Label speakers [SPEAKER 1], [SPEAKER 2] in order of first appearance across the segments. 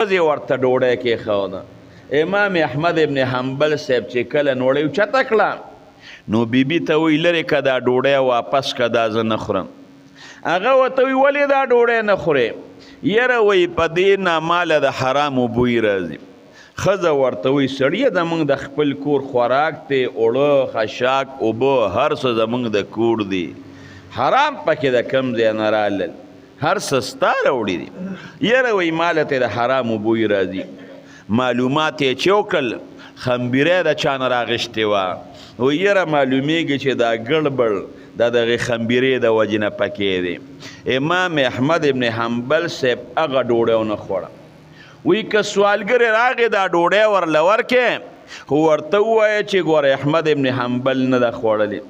[SPEAKER 1] ځې ورته ډوډۍ کېښوده. امام احمد ابن حنبل صاحب چې کله نوړۍ اوچته کړه نو بیبي ته وی لرې که دا ډوډۍ واپس که دا زه نه خورم. هغه ورته وی ولې دا ډوډۍ نه خورې؟ یره وی په دې نه ماله د حرامو بوی راځي. ښځه ورته وی سړیه زموږ د خپل کور خوراک دی، اوړه خشاک اوبه هر څه زموږ د کور دی، حرام پکې د کم ځای نه رالل، هر څه ستا راوړي دي. یره وی ماله ته د حرامو بوی راځي. معلومات یې چې وکړل خمبیری د چا نه راغشتې وه. وی یره معلومیږي چې دا ګړبړ دا دغې خمبیرې د وجې نه پکې دی. امام احمد ابن حنبل صاحب هغه ډوډۍ ونه خوړه. وی که سوالګرې راغې دا ډوډۍ ورله ورکې، خو ورته ووایه چې ګوره احمد ابن حنبل نه ده خوړلې.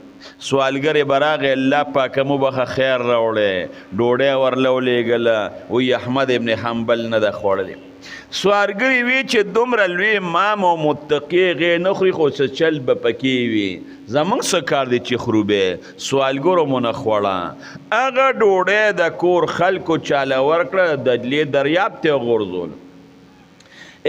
[SPEAKER 1] سوالګرې به راغې الله پاکه مو بخه خیر راوړی، ډوډۍ ورله ولېږله، وی احمد ابن حنبل نه ده خوړلې. سوالګرې وی چې دومره لوی امام او متقي هغې نه خوري، خو څه چل به پکې وي، زموږ څه کار دی چې خورو بې، سوالګرو مو نه خوړه. هغه ډوډۍ د کور خلکو چاله ورکړه، د دجلې دریاب ته غورځول.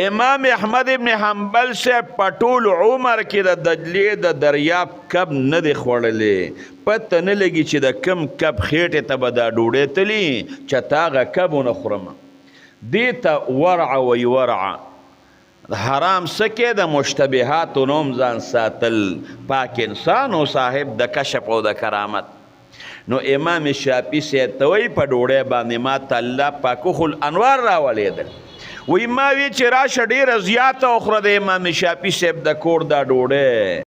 [SPEAKER 1] امام احمد ابن حنبل صاحب په ټول عمر کې د دجلې د دریاب کب نه دی خوړلی. پته نه لګي چې د کم کب خېټې ته به دا ډوډۍ تلي چې ته هغه کب ونه خورم. دې ته ورع وی ورع. حرام سکه د مشتبهاتو نوم ځان ساتل، پاک انسان او صاحب د کشف او د کرامت. نو امام شافعي صاحب ته وایي په ډوډۍ باندې ما ته الله پاکوخ الانوار راولېدل. وی ما وی چې راشه ډېره زیاته وخوره د امام شافعي صاحب د کور دا ډوډۍ.